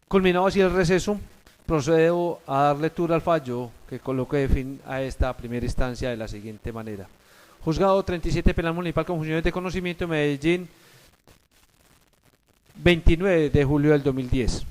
Culminado así el receso, procedo a dar lectura al fallo que coloque fin a esta primera instancia de la siguiente manera. Juzgado 37 Penal Municipal con funciones de conocimiento, Medellín, 29 de julio del 2010.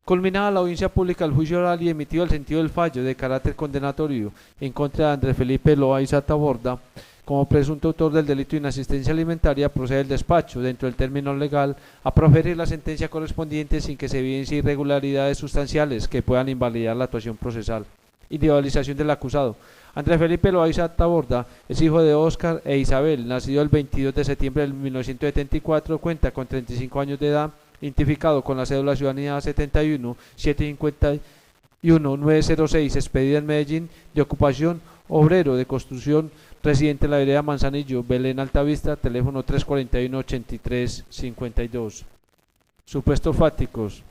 Culminada la audiencia pública del juicio oral y emitido el sentido del fallo de carácter condenatorio en contra de Andrés Felipe Loaiza Taborda, como presunto autor del delito de inasistencia alimentaria, procede el despacho, dentro del término legal, a proferir la sentencia correspondiente sin que se evidencie irregularidades sustanciales que puedan invalidar la actuación procesal. Individualización del acusado. Andrés Felipe Loaiza Taborda es hijo de Óscar e Isabel, nacido el 22 de septiembre de 1974, cuenta con 35 años de edad, identificado con la cédula de ciudadanía 71 751 906, expedida en Medellín, de ocupación obrero de construcción, residente en la vereda Manzanillo, Belén Altavista, teléfono 341-8352. Supuestos fácticos.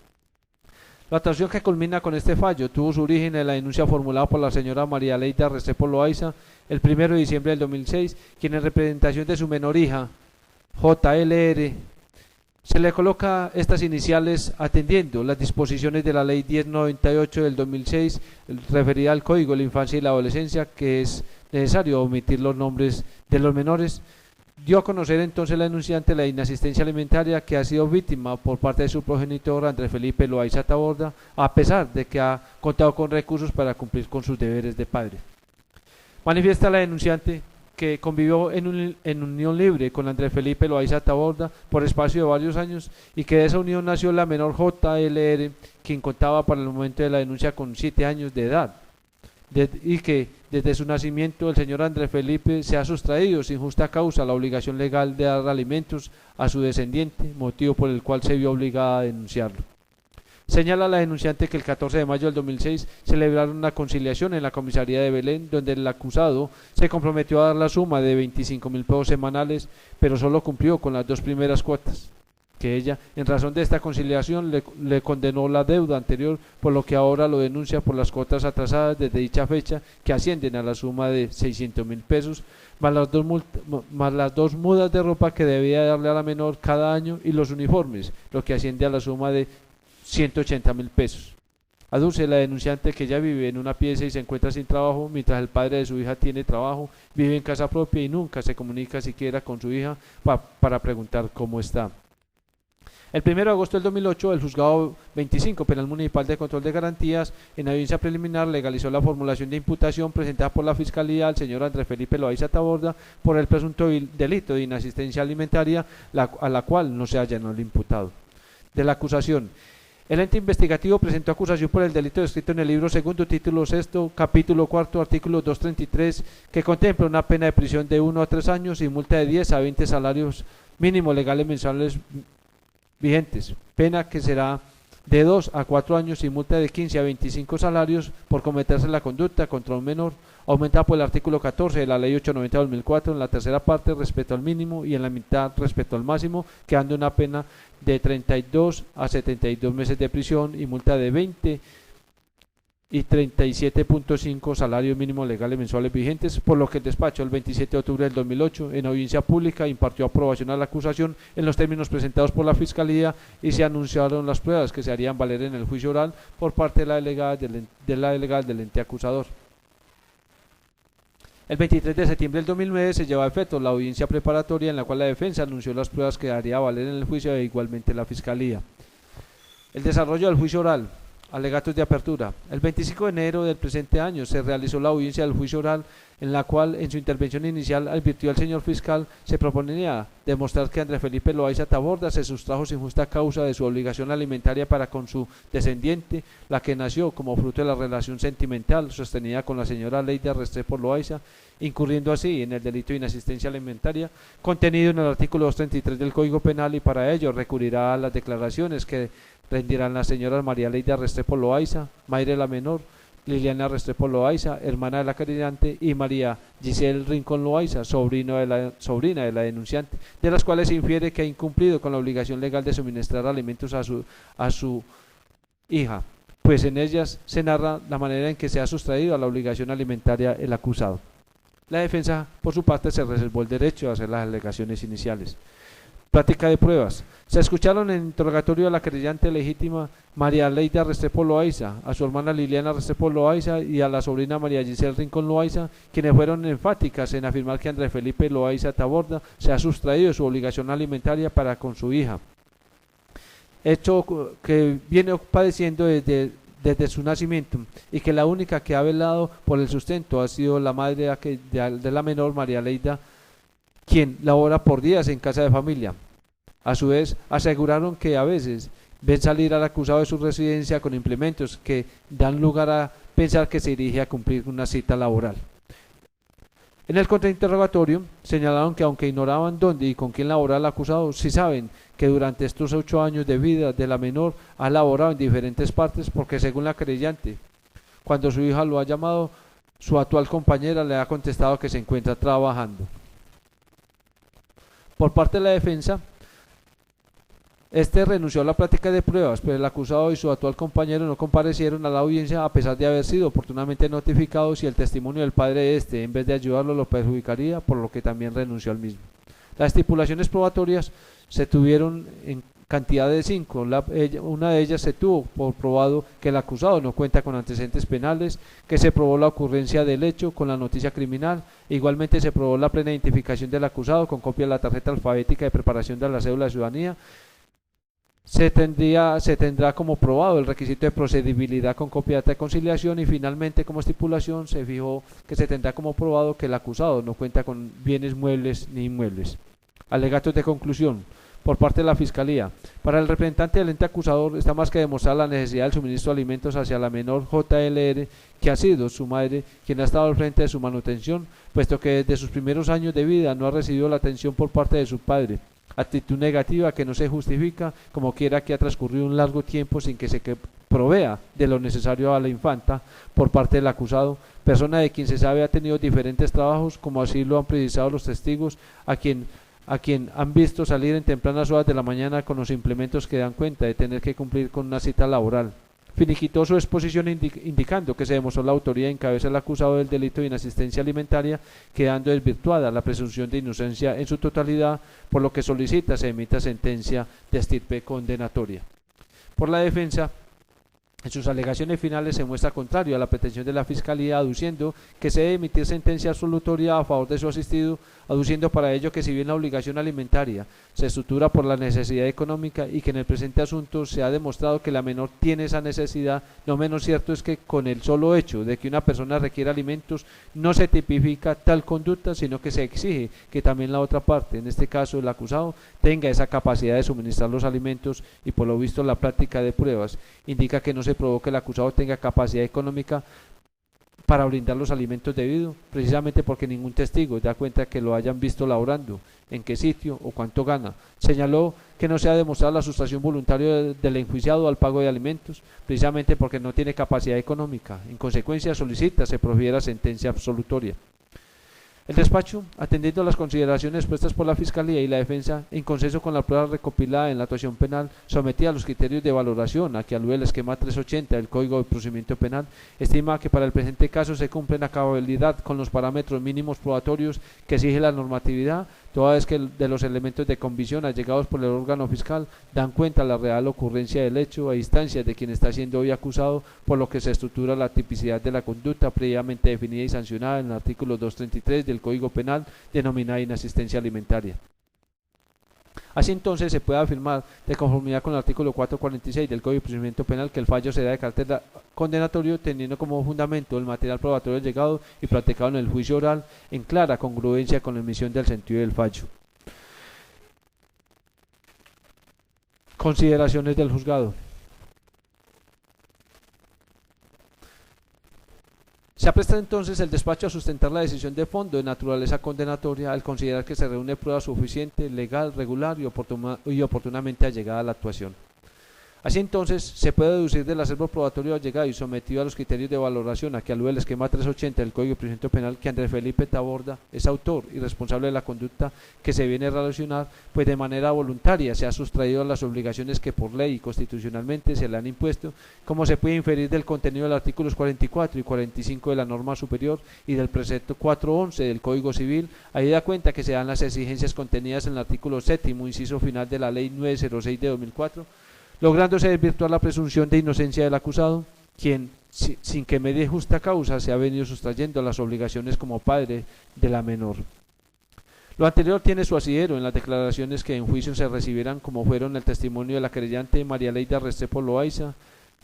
La actuación que culmina con este fallo tuvo su origen en la denuncia formulada por la señora María Leida Restrepo Loaiza el 1 de diciembre del 2006, quien en representación de su menor hija, JLR, se le coloca estas iniciales atendiendo las disposiciones de la Ley 1098 del 2006, referida al Código de la Infancia y la Adolescencia, que es necesario omitir los nombres de los menores. Dio a conocer entonces la denunciante la inasistencia alimentaria que ha sido víctima por parte de su progenitor Andrés Felipe Loaiza Taborda, a pesar de que ha contado con recursos para cumplir con sus deberes de padre. Manifiesta la denunciante que convivió en unión libre con Andrés Felipe Loaiza Taborda por espacio de varios años y que de esa unión nació la menor JLR, quien contaba para el momento de la denuncia con 7 años de edad, y que desde su nacimiento el señor Andrés Felipe se ha sustraído sin justa causa la obligación legal de dar alimentos a su descendiente, motivo por el cual se vio obligada a denunciarlo. Señala la denunciante que el 14 de mayo del 2006 celebraron una conciliación en la comisaría de Belén, donde el acusado se comprometió a dar la suma de 25.000 pesos semanales, pero solo cumplió con las 2 primeras cuotas, que ella, en razón de esta conciliación, le condenó la deuda anterior, por lo que ahora lo denuncia por las cuotas atrasadas desde dicha fecha, que ascienden a la suma de 600.000 pesos, más las 2 mudas de ropa que debía darle a la menor cada año y los uniformes, lo que asciende a la suma de 180.000 pesos. Aduce la denunciante que ella vive en una pieza y se encuentra sin trabajo, mientras el padre de su hija tiene trabajo, vive en casa propia y nunca se comunica siquiera con su hija para preguntar cómo está. El 1 de agosto del 2008, el juzgado 25 Penal Municipal de Control de Garantías, en audiencia preliminar, legalizó la formulación de imputación presentada por la Fiscalía al señor Andrés Felipe Loaiza Taborda por el presunto delito de inasistencia alimentaria, a la cual no se allanó el imputado. De la acusación. El ente investigativo presentó acusación por el delito descrito en el libro segundo, título sexto, capítulo cuarto, artículo 233, que contempla una pena de prisión de 1 a 3 años y multa de 10 a 20 salarios mínimos legales mensuales vigentes, pena que será de 2 a 4 años y multa de 15 a 25 salarios por cometerse la conducta contra un menor, aumentada por el artículo 14 de la Ley 890/2004 en la tercera parte respecto al mínimo y en la mitad respecto al máximo, quedando una pena de 32 a 72 meses de prisión y multa de 20 y 37.5 salarios mínimos legales mensuales vigentes, por lo que el despacho el 27 de octubre del 2008 en audiencia pública impartió aprobación a la acusación en los términos presentados por la Fiscalía y se anunciaron las pruebas que se harían valer en el juicio oral por parte de la delegada del ente acusador. El 23 de septiembre del 2009 se llevó a efecto la audiencia preparatoria en la cual la defensa anunció las pruebas que haría valer en el juicio e igualmente la Fiscalía. El desarrollo del juicio oral. Alegatos de apertura. El 25 de enero del presente año se realizó la audiencia del juicio oral, en la cual en su intervención inicial advirtió al señor fiscal se proponía demostrar que Andrés Felipe Loaiza Taborda se sustrajo sin justa causa de su obligación alimentaria para con su descendiente, la que nació como fruto de la relación sentimental sostenida con la señora Leida Restrepo Loaiza, incurriendo así en el delito de inasistencia alimentaria contenido en el artículo 233 del Código Penal, y para ello recurrirá a las declaraciones que rendirán las señoras María Leida Restrepo Loaiza, Mayre la menor, Liliana Restrepo Loaiza, hermana de la querellante, y María Giselle Rincón Loaiza, sobrina de la denunciante, de las cuales se infiere que ha incumplido con la obligación legal de suministrar alimentos a su hija, pues en ellas se narra la manera en que se ha sustraído a la obligación alimentaria el acusado. La defensa, por su parte, se reservó el derecho a hacer las alegaciones iniciales. Práctica de pruebas. Se escucharon en el interrogatorio a la querellante legítima María Leida Restrepo Loaiza, a su hermana Liliana Restrepo Loaiza y a la sobrina María Giselle Rincón Loaiza, quienes fueron enfáticas en afirmar que Andrés Felipe Loaiza Taborda se ha sustraído de su obligación alimentaria para con su hija, hecho que viene padeciendo desde su nacimiento, y que la única que ha velado por el sustento ha sido la madre de la menor, María Leida, quien labora por días en casa de familia. A su vez, aseguraron que a veces ven salir al acusado de su residencia con implementos que dan lugar a pensar que se dirige a cumplir una cita laboral. En el contrainterrogatorio señalaron que aunque ignoraban dónde y con quién laboraba el acusado, sí saben que durante estos 8 años de vida de la menor ha laborado en diferentes partes, porque según la querellante, cuando su hija lo ha llamado, su actual compañera le ha contestado que se encuentra trabajando. Por parte de la defensa, este renunció a la práctica de pruebas, pero el acusado y su actual compañero no comparecieron a la audiencia a pesar de haber sido oportunamente notificados, y el testimonio del padre de este, en vez de ayudarlo, lo perjudicaría, por lo que también renunció al mismo. Las estipulaciones probatorias se tuvieron en cantidad de 5. Una de ellas se tuvo por probado que el acusado no cuenta con antecedentes penales, que se probó la ocurrencia del hecho con la noticia criminal. Igualmente se probó la plena identificación del acusado con copia de la tarjeta alfabética de preparación de la cédula de ciudadanía. Se tendrá como probado el requisito de procedibilidad con copia de acta de conciliación, y finalmente, como estipulación, se fijó que se tendrá como probado que el acusado no cuenta con bienes muebles ni inmuebles. Alegatos de conclusión por parte de la Fiscalía. Para el representante del ente acusador está más que demostrar la necesidad del suministro de alimentos hacia la menor JLR, que ha sido su madre quien ha estado al frente de su manutención, puesto que desde sus primeros años de vida no ha recibido la atención por parte de su padre. Actitud negativa que no se justifica, como quiera que ha transcurrido un largo tiempo sin que se provea de lo necesario a la infanta por parte del acusado, persona de quien se sabe ha tenido diferentes trabajos, como así lo han precisado los testigos, a quien han visto salir en tempranas horas de la mañana con los implementos que dan cuenta de tener que cumplir con una cita laboral. Finiquitó su exposición indicando que se demostró la autoría en cabeza del acusado del delito de inasistencia alimentaria, quedando desvirtuada la presunción de inocencia en su totalidad, por lo que solicita se emita sentencia de estirpe condenatoria. Por la defensa, en sus alegaciones finales se muestra contrario a la pretensión de la Fiscalía, aduciendo que se debe emitir sentencia absolutoria a favor de su asistido, aduciendo para ello que si bien la obligación alimentaria se estructura por la necesidad económica y que en el presente asunto se ha demostrado que la menor tiene esa necesidad, no menos cierto es que con el solo hecho de que una persona requiere alimentos no se tipifica tal conducta, sino que se exige que también la otra parte, en este caso el acusado, tenga esa capacidad de suministrar los alimentos, y por lo visto la práctica de pruebas indica que no se probó que el acusado tenga capacidad económica para brindar los alimentos debidos, precisamente porque ningún testigo da cuenta que lo hayan visto laborando, en qué sitio o cuánto gana. Señaló que no se ha demostrado la sustracción voluntaria del enjuiciado al pago de alimentos, precisamente porque no tiene capacidad económica. En consecuencia, solicita se profiera sentencia absolutoria. El despacho, atendiendo a las consideraciones expuestas por la Fiscalía y la defensa, en consenso con la prueba recopilada en la actuación penal, sometida a los criterios de valoración a que alude el esquema 380 del Código de Procedimiento Penal, estima que para el presente caso se cumplen a cabalidad con los parámetros mínimos probatorios que exige la normatividad, toda vez que de los elementos de convicción allegados por el órgano fiscal dan cuenta de la real ocurrencia del hecho a instancias de quien está siendo hoy acusado, por lo que se estructura la tipicidad de la conducta previamente definida y sancionada en el artículo 233 del Código Penal, denominada inasistencia alimentaria. Así entonces se puede afirmar, de conformidad con el artículo 446 del Código de Procedimiento Penal, que el fallo será de carácter condenatorio, teniendo como fundamento el material probatorio llegado y practicado en el juicio oral, en clara congruencia con la emisión del sentido del fallo. Consideraciones del juzgado. Se apresta entonces el despacho a sustentar la decisión de fondo de naturaleza condenatoria al considerar que se reúne prueba suficiente, legal, regular y oportunamente allegada a la actuación. Así entonces, se puede deducir del acervo probatorio allegado y sometido a los criterios de valoración a que alude el esquema 380 del Código de Procedimiento Penal que Andrés Felipe Taborda es autor y responsable de la conducta que se viene a relacionar, pues de manera voluntaria se ha sustraído a las obligaciones que por ley y constitucionalmente se le han impuesto, como se puede inferir del contenido de los artículos 44 y 45 de la norma superior y del precepto 411 del Código Civil, ahí da cuenta que se dan las exigencias contenidas en el artículo 7º, inciso final de la Ley 906 de 2004, lográndose desvirtuar la presunción de inocencia del acusado, quien, sin que medie justa causa, se ha venido sustrayendo a las obligaciones como padre de la menor. Lo anterior tiene su asidero en las declaraciones que en juicio se recibirán, como fueron el testimonio de la querellante María Leida Restrepo Loaiza,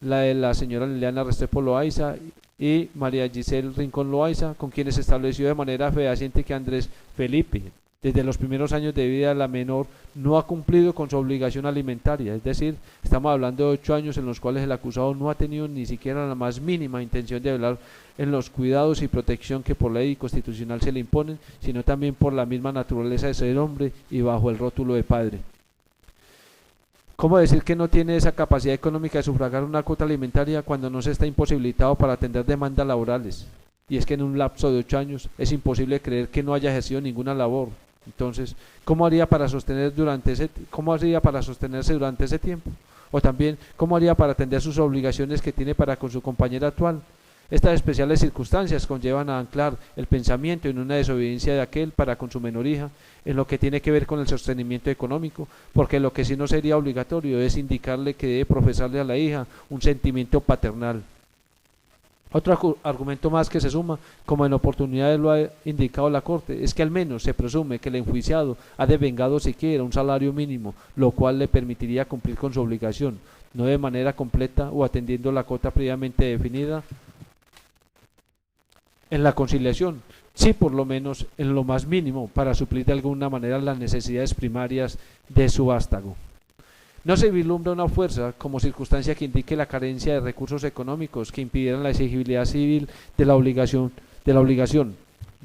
la de la señora Liliana Restrepo Loaiza y María Giselle Rincón Loaiza, con quienes se estableció de manera fehaciente que Andrés Felipe, desde los primeros años de vida de la menor, no ha cumplido con su obligación alimentaria, es decir, estamos hablando de 8 años en los cuales el acusado no ha tenido ni siquiera la más mínima intención de velar en los cuidados y protección que por ley constitucional se le imponen, sino también por la misma naturaleza de ser hombre y bajo el rótulo de padre. ¿Cómo decir que no tiene esa capacidad económica de sufragar una cuota alimentaria cuando no se está imposibilitado para atender demandas laborales? Y es que en un lapso de 8 años es imposible creer que no haya ejercido ninguna labor. Entonces, ¿cómo haría para sostenerse durante ese tiempo? O también, ¿cómo haría para atender sus obligaciones que tiene para con su compañera actual? Estas especiales circunstancias conllevan a anclar el pensamiento en una desobediencia de aquel para con su menor hija, en lo que tiene que ver con el sostenimiento económico, porque lo que sí no sería obligatorio es indicarle que debe profesarle a la hija un sentimiento paternal. Otro argumento más que se suma, como en oportunidades lo ha indicado la Corte, es que al menos se presume que el enjuiciado ha devengado siquiera un salario mínimo, lo cual le permitiría cumplir con su obligación, no de manera completa o atendiendo la cuota previamente definida en la conciliación, sí por lo menos en lo más mínimo para suplir de alguna manera las necesidades primarias de su vástago. No se vislumbra una fuerza como circunstancia que indique la carencia de recursos económicos que impidieran la exigibilidad civil de la obligación.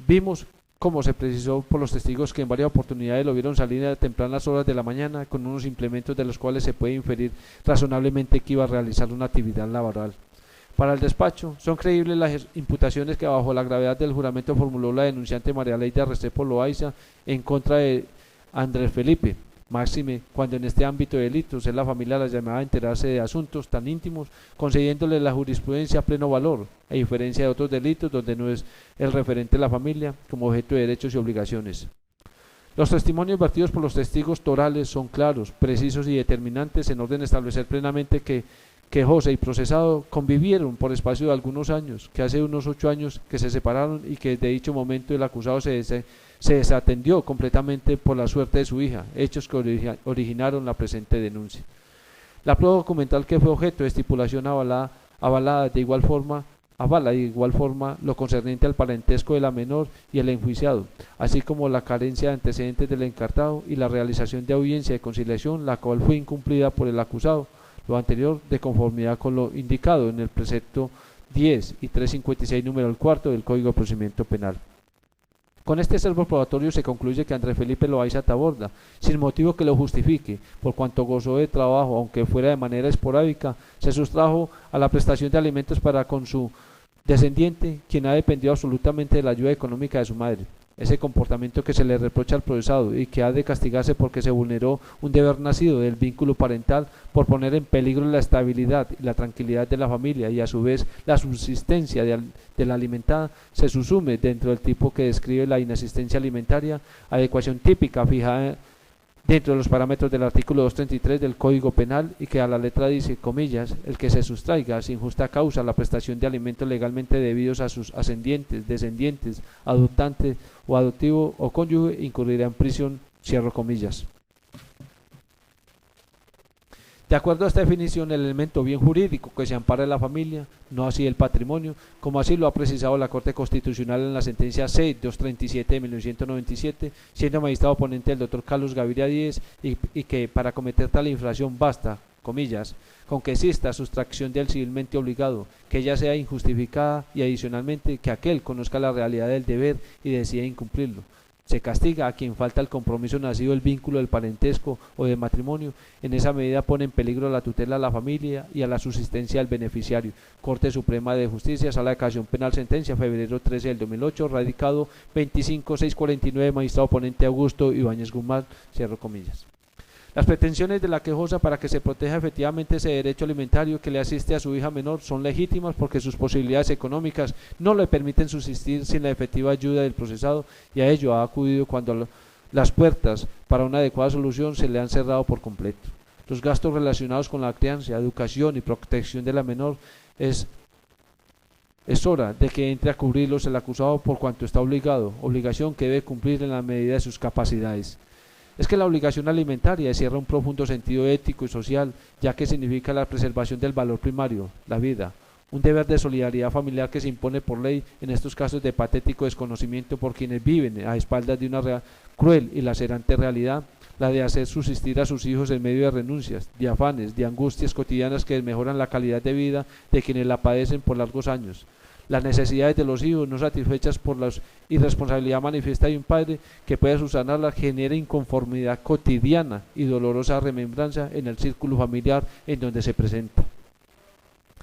Vimos cómo se precisó por los testigos que en varias oportunidades lo vieron salir a tempranas horas de la mañana con unos implementos de los cuales se puede inferir razonablemente que iba a realizar una actividad laboral. Para el despacho, son creíbles las imputaciones que bajo la gravedad del juramento formuló la denunciante María Leida Restrepo Loaiza en contra de Andrés Felipe, máxime cuando en este ámbito de delitos es la familia la llamada a enterarse de asuntos tan íntimos, concediéndole la jurisprudencia a pleno valor, a diferencia de otros delitos donde no es el referente de la familia como objeto de derechos y obligaciones. Los testimonios vertidos por los testigos torales son claros, precisos y determinantes en orden a establecer plenamente que José y procesado convivieron por espacio de algunos años, que hace unos 8 años que se separaron y que desde dicho momento el acusado se desatendió completamente por la suerte de su hija, hechos que originaron la presente denuncia. La prueba documental que fue objeto de estipulación avala de igual forma lo concerniente al parentesco de la menor y el enjuiciado, así como la carencia de antecedentes del encartado y la realización de audiencia de conciliación, la cual fue incumplida por el acusado, lo anterior de conformidad con lo indicado en el precepto 10 y 356 número el cuarto del Código de Procedimiento Penal. Con este acervo probatorio se concluye que Andrés Felipe Loaiza Taborda, sin motivo que lo justifique, por cuanto gozó de trabajo, aunque fuera de manera esporádica, se sustrajo a la prestación de alimentos para con su descendiente, quien ha dependido absolutamente de la ayuda económica de su madre. Ese comportamiento que se le reprocha al procesado y que ha de castigarse porque se vulneró un deber nacido del vínculo parental por poner en peligro la estabilidad y la tranquilidad de la familia y a su vez la subsistencia de la alimentada, se subsume dentro del tipo que describe la inasistencia alimentaria, adecuación típica fijada dentro de los parámetros del artículo 233 del Código Penal y que a la letra dice, comillas, el que se sustraiga sin justa causa la prestación de alimentos legalmente debidos a sus ascendientes, descendientes, adoptantes o adoptivo o cónyuge incurrirá en prisión, cierro comillas. De acuerdo a esta definición, el elemento bien jurídico que se ampara en la familia, no así el patrimonio, como así lo ha precisado la Corte Constitucional en la sentencia C-237 de 1997, siendo magistrado ponente el doctor Carlos Gaviria Díez, y que para cometer tal infracción basta, comillas, con que exista sustracción del civilmente obligado, que ella sea injustificada y adicionalmente que aquel conozca la realidad del deber y decida incumplirlo. Se castiga a quien falta el compromiso nacido del vínculo del parentesco o de matrimonio. En esa medida pone en peligro la tutela a la familia y a la subsistencia del beneficiario. Corte Suprema de Justicia, Sala de Casación Penal, sentencia, febrero 13 del 2008, radicado 25649, magistrado ponente Augusto Ibáñez Guzmán, cierro comillas. Las pretensiones de la quejosa para que se proteja efectivamente ese derecho alimentario que le asiste a su hija menor son legítimas porque sus posibilidades económicas no le permiten subsistir sin la efectiva ayuda del procesado, y a ello ha acudido cuando las puertas para una adecuada solución se le han cerrado por completo. Los gastos relacionados con la crianza, educación y protección de la menor es hora de que entre a cubrirlos el acusado por cuanto está obligado, obligación que debe cumplir en la medida de sus capacidades. Es que la obligación alimentaria encierra un profundo sentido ético y social, ya que significa la preservación del valor primario, la vida, un deber de solidaridad familiar que se impone por ley en estos casos de patético desconocimiento por quienes viven a espaldas de una cruel y lacerante realidad, la de hacer subsistir a sus hijos en medio de renuncias, de afanes, de angustias cotidianas que desmejoran la calidad de vida de quienes la padecen por largos años. Las necesidades de los hijos no satisfechas por la irresponsabilidad manifiesta de un padre que puede subsanarla genera inconformidad cotidiana y dolorosa remembranza en el círculo familiar en donde se presenta.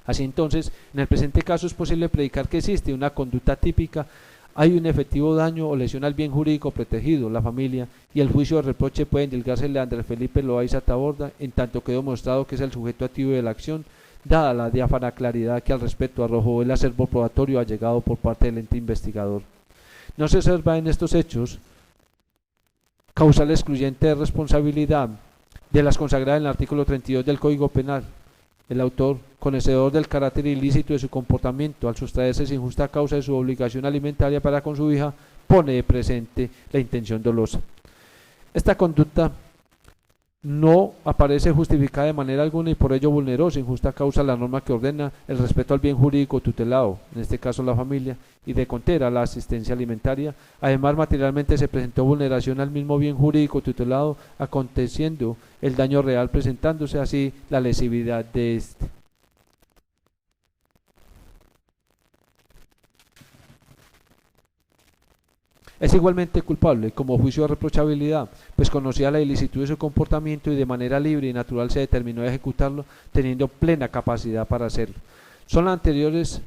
Así entonces, en el presente caso es posible predicar que existe una conducta típica, hay un efectivo daño o lesión al bien jurídico protegido, la familia, y el juicio de reproche puede indilgársele a Andrés Felipe Loaiza Taborda, en tanto quedó demostrado que es el sujeto activo de la acción, dada la diáfana claridad que al respecto arrojó el acervo probatorio allegado por parte del ente investigador. No se observa en estos hechos causal excluyente de responsabilidad de las consagradas en el artículo 32 del Código Penal. El autor, conocedor del carácter ilícito de su comportamiento al sustraerse sin justa causa de su obligación alimentaria para con su hija, pone de presente la intención dolosa. Esta conducta no aparece justificada de manera alguna y por ello vulneró sin justa causa la norma que ordena el respeto al bien jurídico tutelado, en este caso la familia, y de contera la asistencia alimentaria. Además, materialmente se presentó vulneración al mismo bien jurídico tutelado, aconteciendo el daño real, presentándose así la lesividad de este. Es igualmente culpable como juicio de reprochabilidad, pues conocía la ilicitud de su comportamiento y de manera libre y natural se determinó a ejecutarlo, teniendo plena capacidad para hacerlo. Son las anteriores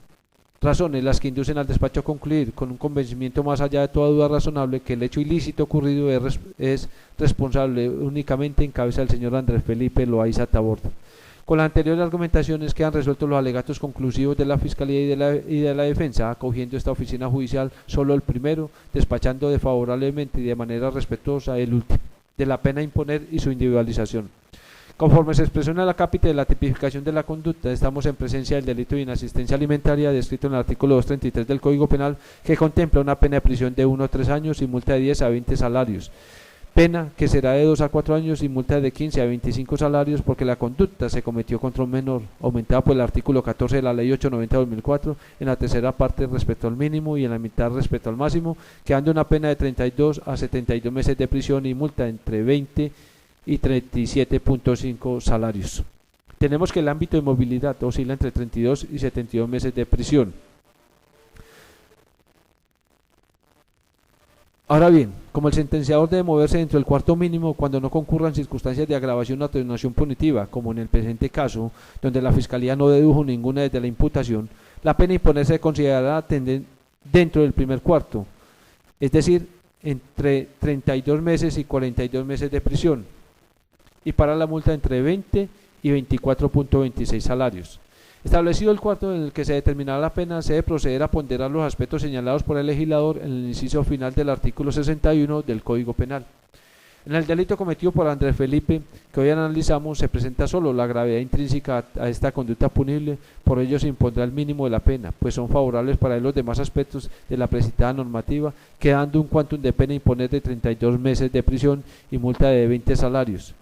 razones las que inducen al despacho a concluir, con un convencimiento más allá de toda duda razonable, que el hecho ilícito ocurrido es responsable únicamente en cabeza del señor Andrés Felipe Loaiza Taborda. Con las anteriores argumentaciones quedan resueltos los alegatos conclusivos de la Fiscalía y de la Defensa, acogiendo esta oficina judicial solo el primero, despachando desfavorablemente y de manera respetuosa el último, de la pena a imponer y su individualización. Conforme se expresó en el acápite de la tipificación de la conducta, estamos en presencia del delito de inasistencia alimentaria descrito en el artículo 233 del Código Penal, que contempla una pena de prisión de 1 a 3 años y multa de 10 a 20 salarios. Pena que será de 2 a 4 años y multa de 15 a 25 salarios porque la conducta se cometió contra un menor, aumentada por el artículo 14 de la Ley 890/2004 en la tercera parte respecto al mínimo y en la mitad respecto al máximo, quedando una pena de 32 a 72 meses de prisión y multa entre 20 y 37.5 salarios. Tenemos que el ámbito de movilidad oscila entre 32 y 72 meses de prisión. Ahora bien, como el sentenciador debe moverse dentro del cuarto mínimo cuando no concurran circunstancias de agravación o atenuación punitiva, como en el presente caso, donde la Fiscalía no dedujo ninguna desde la imputación, la pena a imponerse considerará dentro del primer cuarto, es decir, entre 32 meses y 42 meses de prisión, y para la multa entre 20 y 24.26 salarios. Establecido el cuarto en el que se determinará la pena, se debe proceder a ponderar los aspectos señalados por el legislador en el inciso final del artículo 61 del Código Penal. En el delito cometido por Andrés Felipe, que hoy analizamos, se presenta solo la gravedad intrínseca a esta conducta punible, por ello se impondrá el mínimo de la pena, pues son favorables para él los demás aspectos de la precitada normativa, quedando un quantum de pena imponer de 32 meses de prisión y multa de 20 salarios.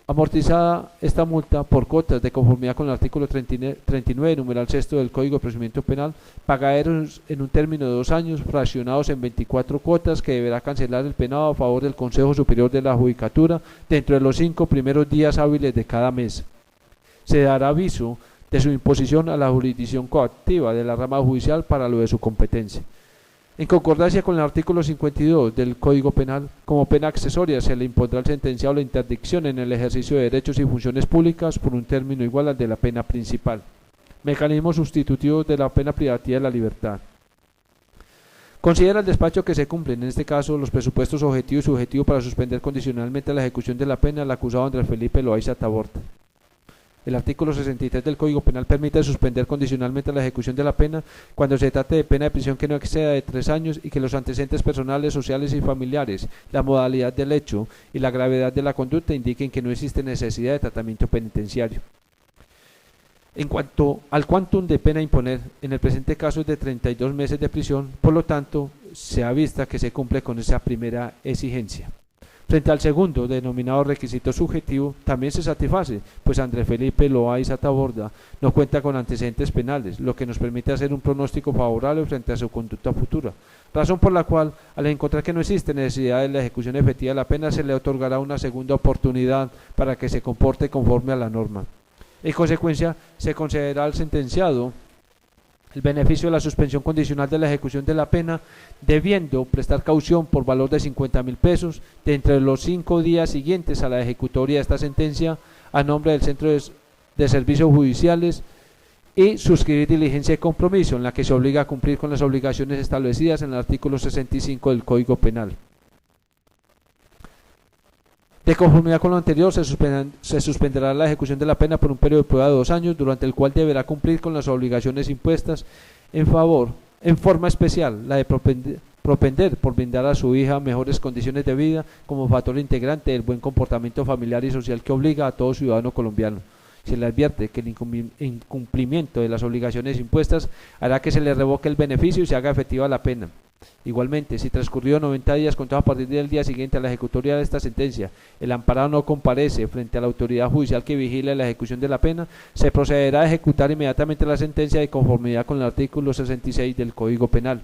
Amortizada esta multa por cuotas de conformidad con el artículo 39, numeral sexto del Código de Procedimiento Penal, pagaderos en un término de 2 años, fraccionados en 24 cuotas que deberá cancelar el penado a favor del Consejo Superior de la Judicatura dentro de los 5 primeros días hábiles de cada mes. Se dará aviso de su imposición a la jurisdicción coactiva de la rama judicial para lo de su competencia. En concordancia con el artículo 52 del Código Penal, como pena accesoria se le impondrá al sentenciado la interdicción en el ejercicio de derechos y funciones públicas por un término igual al de la pena principal. Mecanismo sustitutivo de la pena privativa de la libertad. Considera el despacho que se cumplen, en este caso, los presupuestos objetivo y subjetivo para suspender condicionalmente la ejecución de la pena al acusado Andrés Felipe Loaiza Taborda. El artículo 63 del Código Penal permite suspender condicionalmente la ejecución de la pena cuando se trate de pena de prisión que no exceda de 3 años y que los antecedentes personales, sociales y familiares, la modalidad del hecho y la gravedad de la conducta indiquen que no existe necesidad de tratamiento penitenciario. En cuanto al quantum de pena a imponer, en el presente caso es de 32 meses de prisión, por lo tanto, se ha visto que se cumple con esa primera exigencia. Frente al segundo, denominado requisito subjetivo, también se satisface, pues Andrés Felipe Loaiza Taborda no cuenta con antecedentes penales, lo que nos permite hacer un pronóstico favorable frente a su conducta futura, razón por la cual, al encontrar que no existe necesidad de la ejecución efectiva de la pena, se le otorgará una segunda oportunidad para que se comporte conforme a la norma. En consecuencia, se concederá al sentenciado el beneficio de la suspensión condicional de la ejecución de la pena, debiendo prestar caución por valor de 50.000 pesos de entre los 5 días siguientes a la ejecutoria de esta sentencia a nombre del Centro de Servicios Judiciales y suscribir diligencia de compromiso en la que se obliga a cumplir con las obligaciones establecidas en el artículo 65 del Código Penal. De conformidad con lo anterior, se suspenderá la ejecución de la pena por un periodo de prueba de 2 años, durante el cual deberá cumplir con las obligaciones impuestas en forma especial, la de propender por brindar a su hija mejores condiciones de vida como factor integrante del buen comportamiento familiar y social que obliga a todo ciudadano colombiano. Se le advierte que el incumplimiento de las obligaciones impuestas hará que se le revoque el beneficio y se haga efectiva la pena. Igualmente, si transcurrido 90 días contados a partir del día siguiente a la ejecutoria de esta sentencia, el amparado no comparece frente a la autoridad judicial que vigile la ejecución de la pena, se procederá a ejecutar inmediatamente la sentencia de conformidad con el artículo 66 del Código Penal.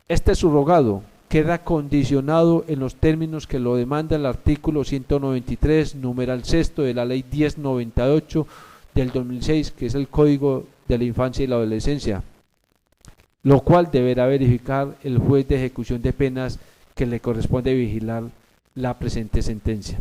Este subrogado queda condicionado en los términos que lo demanda el artículo 193, numeral sexto de la Ley 1098 del 2006, que es el Código de la Infancia y la Adolescencia, lo cual deberá verificar el juez de ejecución de penas que le corresponde vigilar la presente sentencia.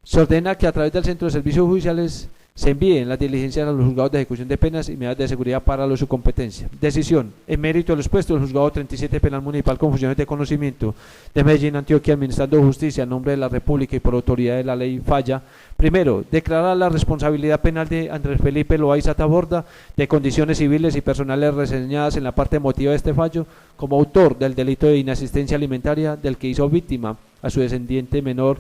Se ordena que a través del Centro de Servicios Judiciales se envíen las diligencias a los juzgados de ejecución de penas y medidas de seguridad para su competencia. Decisión. En mérito de lo expuesto, el juzgado 37 Penal Municipal con funciones de conocimiento de Medellín, Antioquia, administrando justicia en nombre de la República y por autoridad de la ley falla. Primero, declarar la responsabilidad penal de Andrés Felipe Loaiza Taborda de condiciones civiles y personales reseñadas en la parte emotiva de este fallo como autor del delito de inasistencia alimentaria del que hizo víctima a su descendiente menor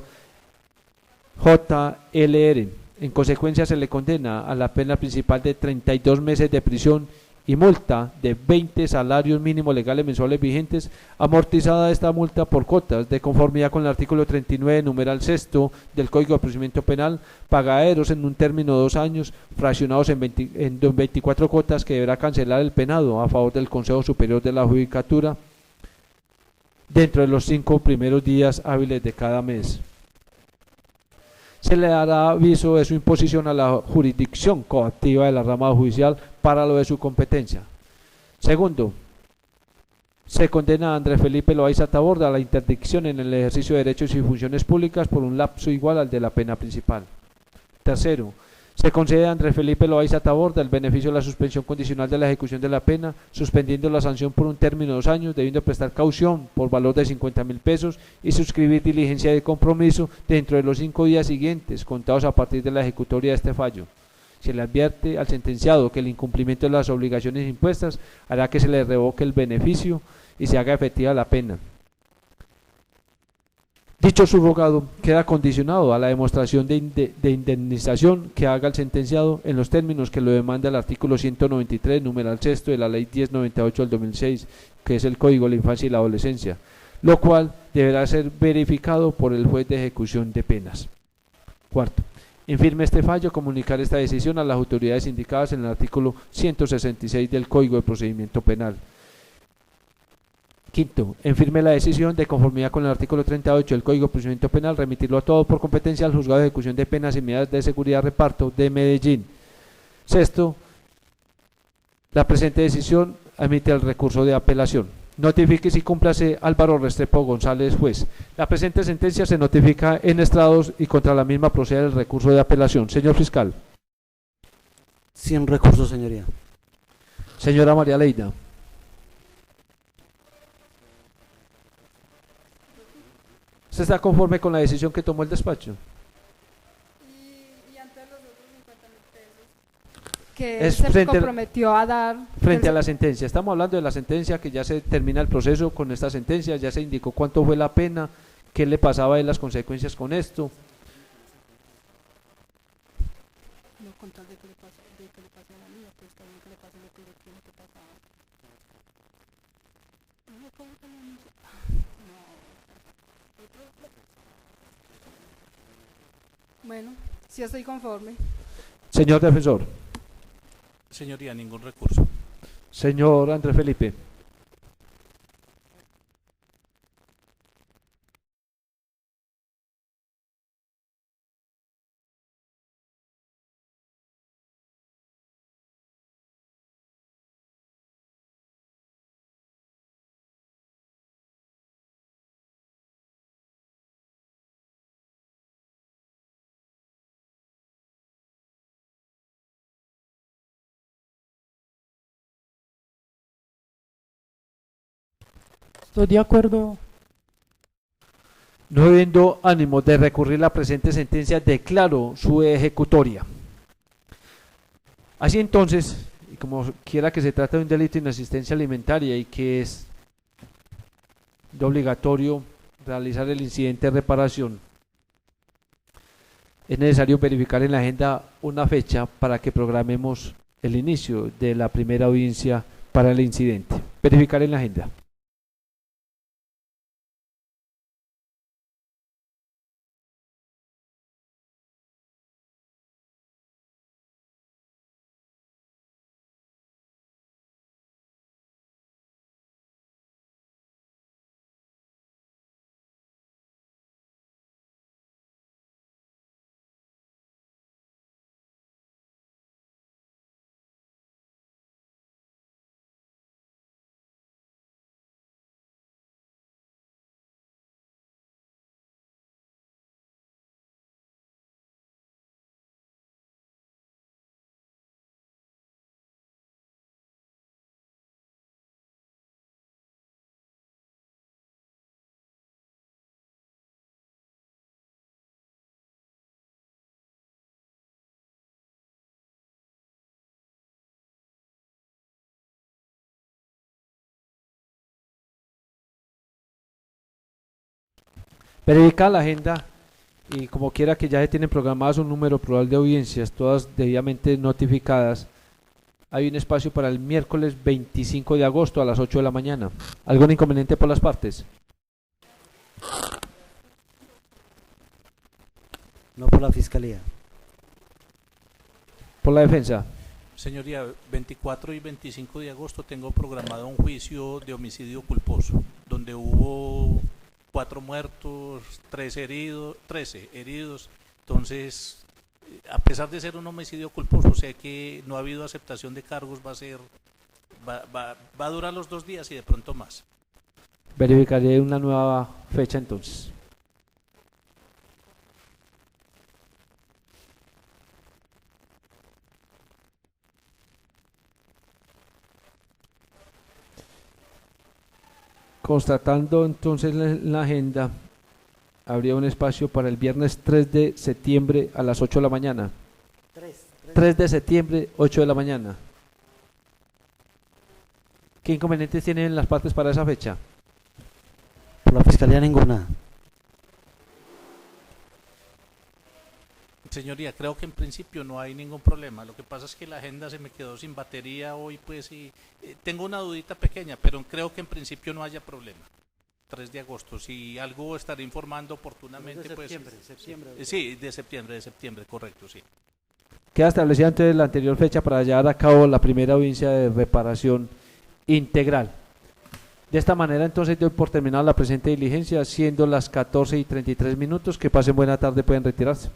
JLR. En consecuencia, se le condena a la pena principal de 32 meses de prisión y multa de 20 salarios mínimos legales mensuales vigentes, amortizada esta multa por cuotas de conformidad con el artículo 39, numeral sexto del Código de Procedimiento Penal, pagaderos en un término de 2 años, fraccionados en 24 cuotas que deberá cancelar el penado a favor del Consejo Superior de la Judicatura dentro de los 5 primeros días hábiles de cada mes. Se le dará aviso de su imposición a la jurisdicción coactiva de la rama judicial para lo de su competencia. Segundo, se condena a Andrés Felipe Loaiza Taborda a la interdicción en el ejercicio de derechos y funciones públicas por un lapso igual al de la pena principal. Tercero, se concede a Andrés Felipe Loaiza Taborda el beneficio de la suspensión condicional de la ejecución de la pena, suspendiendo la sanción por un término de 2 años, debiendo prestar caución por valor de 50.000 pesos y suscribir diligencia de compromiso dentro de los 5 días siguientes, contados a partir de la ejecutoria de este fallo. Se le advierte al sentenciado que el incumplimiento de las obligaciones impuestas hará que se le revoque el beneficio y se haga efectiva la pena. Dicho subrogado queda condicionado a la demostración de indemnización que haga el sentenciado en los términos que lo demanda el artículo 193, numeral sexto de la Ley 1098 del 2006, que es el Código de la Infancia y la Adolescencia, lo cual deberá ser verificado por el juez de ejecución de penas. Cuarto, en firme este fallo, comunicar esta decisión a las autoridades indicadas en el artículo 166 del Código de Procedimiento Penal. Quinto, en firme la decisión de conformidad con el artículo 38 del Código de Procedimiento Penal, remitirlo a todo por competencia al Juzgado de Ejecución de Penas y Medidas de Seguridad Reparto de Medellín. Sexto, la presente decisión admite el recurso de apelación. Notifique si cúmplase Álvaro Restrepo González, juez. La presente sentencia se notifica en estrados y contra la misma procede el recurso de apelación. Señor fiscal. Sin recurso, señoría. Señora María Leida. ¿Usted está conforme con la decisión que tomó el despacho? Y antes los otros 50.000 pesos que Es se frente comprometió a dar. Frente a la sentencia, estamos hablando de la sentencia, que ya se termina el proceso con esta sentencia, ya se indicó cuánto fue la pena, qué le pasaba a él, las consecuencias con esto. No contar de que le pase a la niña, pues está bien que le pase lo que le tiene que pasar. No, ¿cómo que no? Bueno, sí estoy conforme. Señor defensor. Señoría, ningún recurso. Señor Andrés Felipe. Estoy de acuerdo. No habiendo ánimo de recurrir la presente sentencia, declaro su ejecutoria. Así entonces, y como quiera que se trate de un delito de inasistencia alimentaria y que es de obligatorio realizar el incidente de reparación, es necesario verificar en la agenda una fecha para que programemos el inicio de la primera audiencia para el incidente. Verificar en la agenda. Verificar la agenda y como quiera que ya se tienen programadas un número plural de audiencias, todas debidamente notificadas, hay un espacio para el miércoles 25 de agosto a las 8 de la mañana. ¿Algún inconveniente por las partes? No por la fiscalía. ¿Por la defensa? Señoría, 24 y 25 de agosto tengo programado un juicio de homicidio culposo, donde hubo 4 muertos, 13 heridos. Entonces, a pesar de ser un homicidio culposo, sé que no ha habido aceptación de cargos, va a durar los 2 días y de pronto más. Verificaré una nueva fecha entonces. Constatando entonces la agenda, habría un espacio para el viernes 3 de septiembre a las 8 de la mañana. 3 de septiembre, 8 de la mañana. ¿Qué inconvenientes tienen las partes para esa fecha? Por la fiscalía ninguna. Señoría, creo que en principio no hay ningún problema. Lo que pasa es que la agenda se me quedó sin batería hoy, pues, y tengo una dudita pequeña, pero creo que en principio no haya problema. 3 de agosto, si algo estaré informando oportunamente, De pues. septiembre. Sí, de septiembre, correcto, sí. Queda establecida antes de la anterior fecha para llevar a cabo la primera audiencia de reparación integral. De esta manera entonces doy por terminada la presente diligencia, siendo las 14:33. Que pasen buena tarde, pueden retirarse.